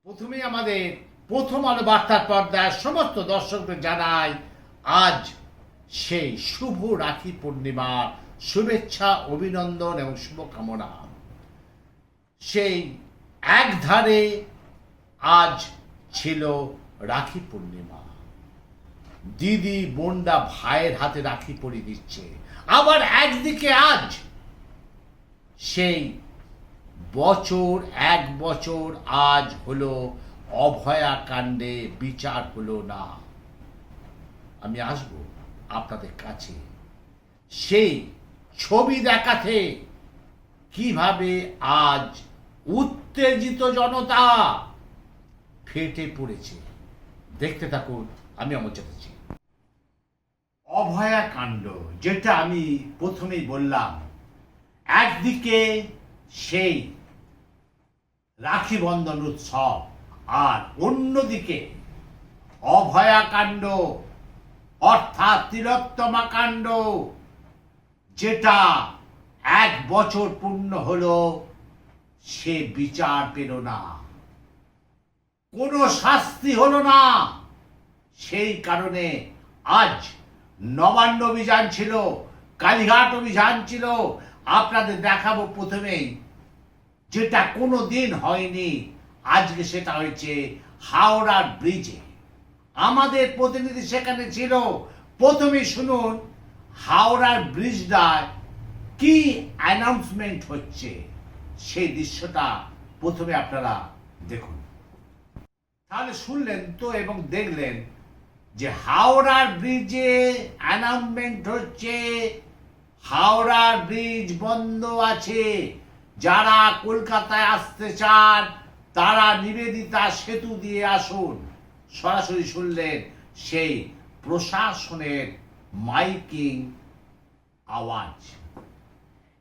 প্রথমেই আমাদের প্রথম আলো বার্তার পর্দার সমস্ত দর্শকদের জানাই আজ সেই শুভ রাখি পূর্ণিমার শুভেচ্ছা, অভিনন্দন এবং শুভকামনা। সেই এক ধারে আজ ছিল রাখি পূর্ণিমা, দিদি বোনরা ভাইয়ের হাতে রাখি পরিয়ে দিচ্ছে। আবার একদিকে আজ সেই এক বছর আজ হলো অভয়াকাণ্ডে বিচার হলো না। আমি আসব আপনাদের কাছে সেই ছবি দেখাতে, কিভাবে আজ উত্তেজিত জনতা ফেটে পড়েছে। দেখতে থাকুন, আমি অমর চ্যাটার্জি। অভয়াকাণ্ড, যেটা আমি প্রথমেই বললাম, একদিকে সেই রাখি বন্ধন উৎসব আর অন্যদিকে অভয়াকাণ্ড অর্থাৎ তিলোত্তমা কাণ্ড, যেটা এক বছর পূর্ণ হলো, সে বিচার পেল না, কোনো শাস্তি হলো না। সেই কারণে আজ নবান্ন অভিযান ছিল, কালীঘাট অভিযান ছিল। আপনাদের দেখাবো প্রথমেই, যেটা কোনো দিন হয়নি, আজকে সেটা হয়েছে হাওড়ার ব্রিজে। আমাদের প্রতিনিধি সেখানে ছিল। প্রথমে শুনুন হাওড়ার ব্রিজটায় কি অ্যানাউন্সমেন্ট হচ্ছে, সেই দৃশ্যটা প্রথমে আপনারা দেখুন। তাহলে শুনলেন তো এবং দেখলেন যে হাওড়ার ব্রিজে অ্যানাউন্সমেন্ট হচ্ছে, হাওড়ার ব্রিজ বন্ধ আছে। যারা কলকাতায় আসতে চান তারা নিবেদিতা সেতু দিয়ে আসুন। সরাসরি শুনলেন সেই প্রশাসনের মাইকিং আওয়াজ।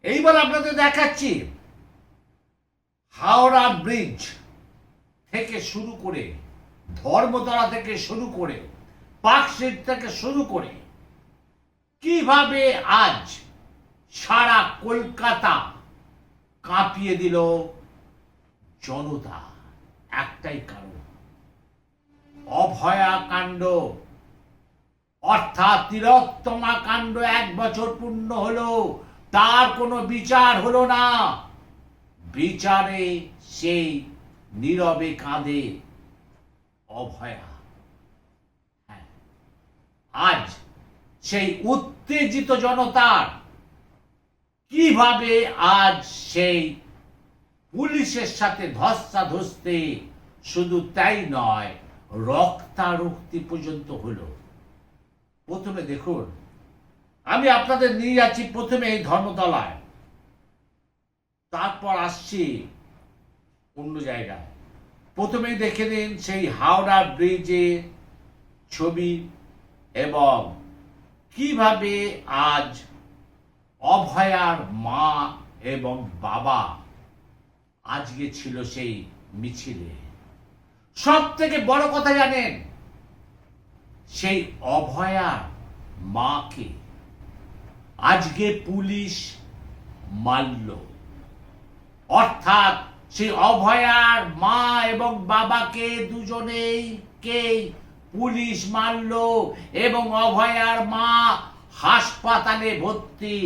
এইবার আপনাদের দেখাচ্ছি হাওড়া ব্রিজ থেকে শুরু করে, ধর্মতলা থেকে শুরু করে, পার্কস্ট্রিট থেকে শুরু করে, কিভাবে আজ সারা কলকাতা কাঁপিয়ে দিল জনতা। একটাই কারণ, অভয়াকাণ্ড অর্থাৎ তিলোত্তমা কাণ্ড এক বছর পূর্ণ হলো, তার কোনো বিচার হলো না। বিচারে সেই নীরবে কাঁদে অভয়া। আজ সেই উত্তেজিত জনতার কিভাবে আজ সেই পুলিশের সাথে ধস্তাধস্তি, শুধু তাই নয়, রক্তারক্তি পর্যন্ত হলো। প্রথমে দেখুন, আমি আপনাদের নিয়ে যাচ্ছি প্রথমে এই ধর্মতলায়, তারপর আসছি অন্য জায়গায়। প্রথমেই দেখে নিন সেই হাওড়া ব্রিজে ছবি এবং কিভাবে আজ অভয়ার মা এবং বাবা আজকে ছিল সেই মিছিলে। সব থেকে বড় কথা জানেন, সেই অভয়ার মাকে আজকে পুলিশ মারল। অর্থাৎ সেই অভয়ার মা এবং বাবাকে দুজনেইকে পুলিশ মারল এবং অভয়ার মা হাসপাতালে ভর্তি।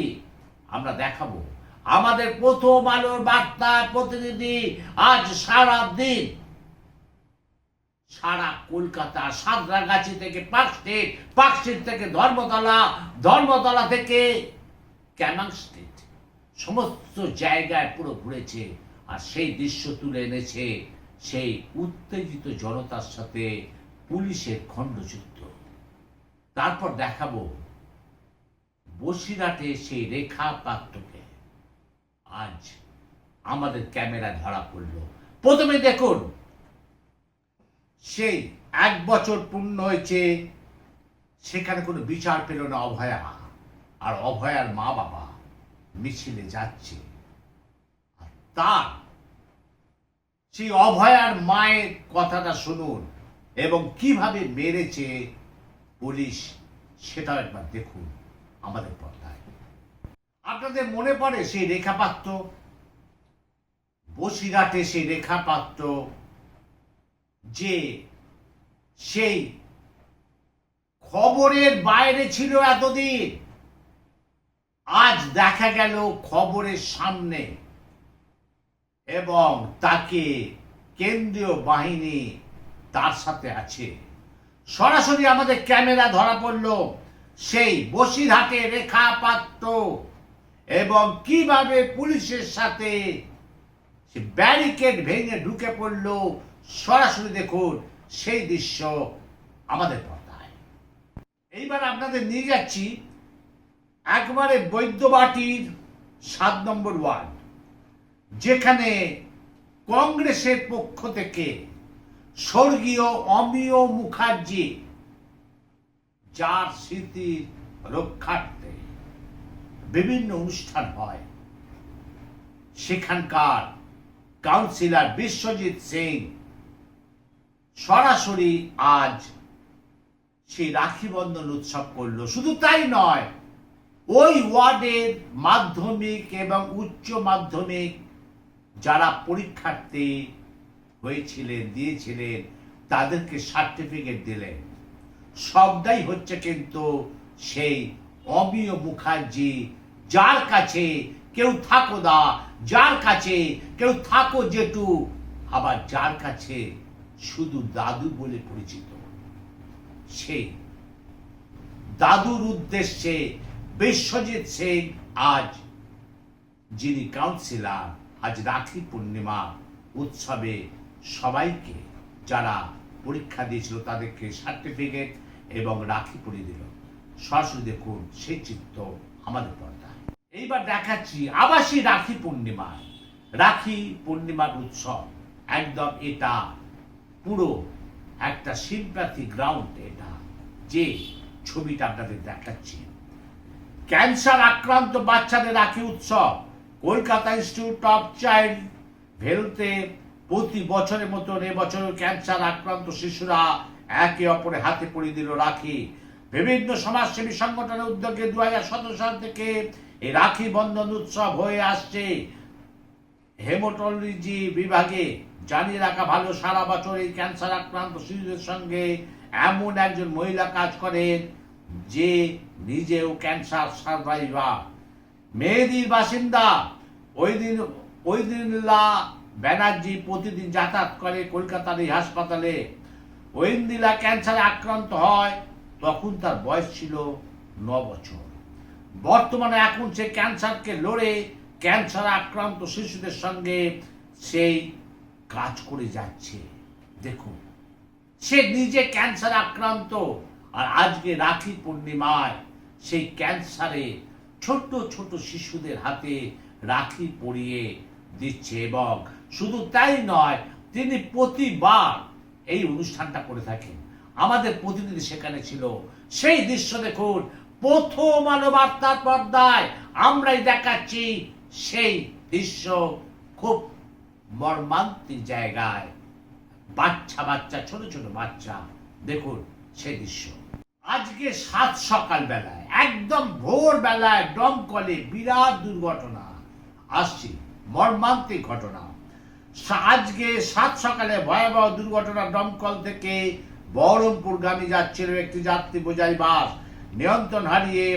আমরা দেখাবো আমাদের প্রথম আলোর বার্তার প্রতিনিধি আজ সারা দিন সারা কলকাতা, সাঁতরাগাছি থেকে পার্কস্ট্রিট, পার্কস্ট্রিট থেকে ধর্মতলা, ধর্মতলা থেকে ক্যানিং স্ট্রিট, সমস্ত জায়গায় পুরো ঘুরেছে আর সেই দৃশ্য তুলে এনেছে সেই উত্তেজিত জনতার সাথে পুলিশের খণ্ডযুদ্ধ। তারপর দেখাবো বসিরহাটে সেই রেখা পাত্রকে আজ আমাদের ক্যামেরা ধরা পড়ল। প্রথমে দেখুন, সেই এক বছর পূর্ণ হয়েছে, সেখানে কোনো বিচার পেল না অভয়া, আর অভয়ার মা বাবা মিছিলে যাচ্ছে। আর তার সেই অভয়ার মায়ের কথাটা শুনুন এবং কিভাবে মেরেছে পুলিশ, সেটাও একবার দেখুন আমাদের পর্দায়। আপনাদের মনে পড়ে সেই রেখা পাত্র, বসিরহাটে সেই রেখা পাত্র যে সেই খবরের বাইরে ছিল এতদিন, আজ দেখা গেল খবরের সামনে, এবং তাকে কেন্দ্রীয় বাহিনী তার সাথে আছে। সরাসরি আমাদের ক্যামেরা ধরা পড়ল সেই বসিরহাটে রেখা পাত্র এবং কিভাবে পুলিশের সাথে সে ব্যারিকেড ভেঙে ঢুকে পড়ল। সরাসরি দেখুন সেই দৃশ্য আমাদের পর্দায়। এইবার আপনাদের নিয়ে যাচ্ছি একবারে বৈদ্যবাটির 7 নম্বর ওয়ার্ড, যেখানে কংগ্রেসের পক্ষ থেকে স্বর্গীয় অমিয় মুখার্জি, যার স্মৃতির রক্ষার্থে বিভিন্ন অনুষ্ঠান হয়, সেখানকার কাউন্সিলর বিশ্বজিৎ সিং সরাসরি আজ সেই রাখি বন্ধন উৎসব করলো। শুধু তাই নয়, ওই ওয়ার্ডের মাধ্যমিক এবং উচ্চ মাধ্যমিক যারা পরীক্ষার্থী হয়েছিলেন, দিয়েছিলেন, তাদেরকে সার্টিফিকেট দিলেন। সবটাই হচ্ছে কিন্তু সেই অমিয় মুখার্জি, যার কাছে কেউ থাকো দা, যার কাছে কেউ থাকো জেঠু, আবার যার কাছে শুধু দাদু বলে পরিচিত। সেই দাদুর উদ্দেশ্যে বিশ্বজিৎ সিং আজ, যিনি কাউন্সিলর, আজ রাখি পূর্ণিমা উৎসবে সবাইকে যারা পরীক্ষা দিয়েছিল তাদেরকে সার্টিফিকেট এবং রাখি পরিয়ে দিল। সরাসরি দেখুন সেই চিত্র আমাদের পর্দায়। এইবার দেখাচ্ছি আবাসী রাখি পূর্ণিমা, রাখি পূর্ণিমার উৎসব। একদম এটা পুরো একটা সিম্প্যাথি গ্রাউন্ড। এটা যে ছবিটা আপনাদের দেখাচ্ছি, ক্যান্সার আক্রান্ত বাচ্চাদের রাখি উৎসব। কলকাতা ইনস্টিটিউট অফ চাইল্ড হেলথে প্রতি বছরের মতন এবছর ক্যান্সার আক্রান্ত শিশুরা একে অপরের হাতে পরিয়ে দিল রাখি। বিভিন্ন সমাজসেবী সংগঠনের উদ্যোগে 2017 সাল থেকে এই রাখি বন্ধন উৎসব হয়ে আসছে। হেমাটোলজি বিভাগে জানিয়ে রাখা ভালো, সারা বছর এই ক্যান্সার আক্রান্ত শিশুদের সঙ্গে এমন একজন মহিলা কাজ করেন যে নিজেও ক্যান্সার সার্ভাইভার, মেহেদির বাসিন্দা ঐদিনলা ব্যানার্জি প্রতিদিন যাতায়াত করে কলকাতার এই হাসপাতালে। ঐন্দিলা ক্যান্সারে আক্রান্ত হয়, তখন তার বয়স ছিল 9 বছর। বর্তমানে এখন সে ক্যান্সারকে লড়ে ক্যান্সার আক্রান্ত শিশুদের সঙ্গে সেই কাজ করে যাচ্ছে। দেখুন, সে নিজে ক্যান্সার আক্রান্ত, আর আজকে রাখি পূর্ণিমায় সেই ক্যান্সারে ছোট ছোট শিশুদের হাতে রাখি পরিয়ে দিচ্ছে। এবং শুধু তাই নয়, তিনি প্রতিবার এই অনুষ্ঠানটা করে থাকেন। আমাদের প্রতিনিধি সেখানে ছিল। সেই দৃশ্য দেখুন, প্রথম আলো বার্তার পর্দায় আমরাই দেখাচ্ছি সেই দৃশ্য। খুব মর্মান্তিক জায়গায় বাচ্চা বাচ্চা, ছোট ছোট বাচ্চা, দেখুন সেই দৃশ্য। আজকে 7 সকাল বেলায়, একদম ভোর বেলায় দমকলে বিরাট দুর্ঘটনা আসছে, মর্মান্তিক ঘটনা। আজকে 7 সকালে ভয়াবহ দুর্ঘটনা। দমকল থেকে বহরমপুরগামী যাচ্ছিল একটি যাত্রী বোঝাই বাস, নিয়ন্ত্রণ হারিয়ে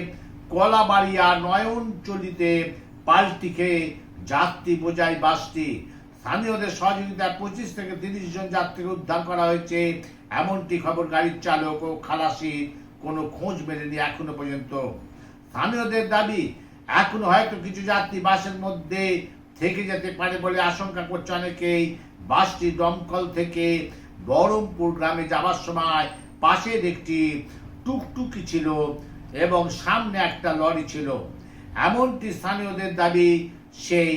কলাবাড়িয়া নয়নচলিতে পাল্টি খেয়ে যাত্রী বোঝাই বাসটি। স্থানীয়দের সহযোগিতায় 25 থেকে 30 জন যাত্রীকে উদ্ধার করা হয়েছে, এমনটি খবর। গাড়ির চালক ও খালাসির কোনো খোঁজ মেলেনি এখনো পর্যন্ত। স্থানীয়দের দাবি, এখনো হয়তো কিছু যাত্রী বাসের মধ্যে থেকে যেতে পারে বলে আশঙ্কা করছে অনেকেই। বাসটি দমকল থেকে বহরমপুর গ্রামে যাওয়ার সময় পাশের একটি টুকটুকি ছিল এবং সামনে একটা লরি ছিল, এমনটি স্থানীয়দের দাবি। সেই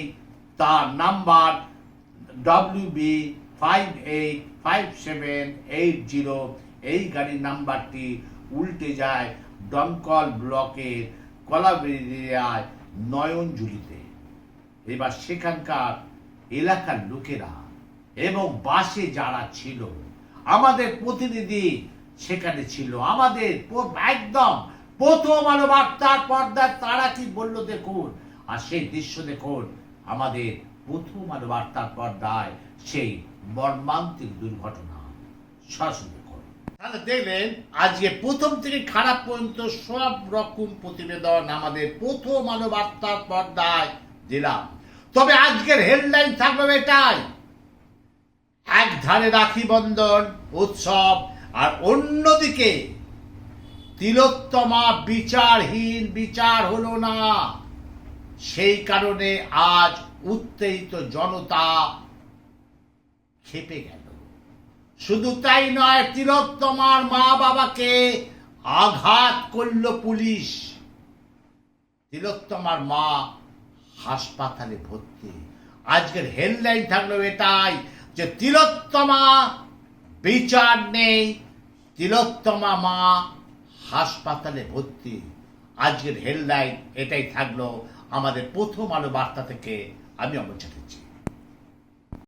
তার নাম্বার WB585780, এই গাড়ির নাম্বারটি উল্টে যায় দমকল ব্লকের কলাবেরিয়ায় নয়নঝুলিতে। এবার সেখানকার এলাকার লোকেরা এবং বাসে যারা ছিল, আমাদের প্রতিনিধি সেখানে ছিল, আমাদের একদম প্রথম আলো বার্তার পর্দায় তারা কি বললো দেখুন। আর সেই দৃশ্য দেখুন, আমাদের প্রথম আলো বার্তার পর্দায় সেই মর্মান্তিক দুর্ঘটনা। সরাসরি করুন। তাহলে দেখলেন আজকে প্রথম থেকে খারাপ পর্যন্ত সব রকম প্রতিবেদন আমাদের প্রথম আলো বার্তার পর্দায় দিলাম। তবে আজকের হেডলাইন থাকবে এটাই, এক ধারে রাখি বন্ধন উৎসব আর অন্যদিকে তিলোত্তমা বিচারহীন, বিচার হলো না। সেই কারণে আজ উত্তেজিত জনতা খেপে গেল। শুধু তাই নয়, তিলোত্তমার মা বাবাকে আঘাত করল পুলিশ। তিলোত্তমার মা হাসপাতালে ভর্তি। আজকের হেডলাইন থাকলো এটাই যে তিলোত্তমা বিচার নেই, তিলোত্তমা মা হাসপাতালে ভর্তি। আজকের হেডলাইন এটাই থাকলো আমাদের প্রথম আলো বার্তা থেকে। আমি অমর চ্যাটার্জি।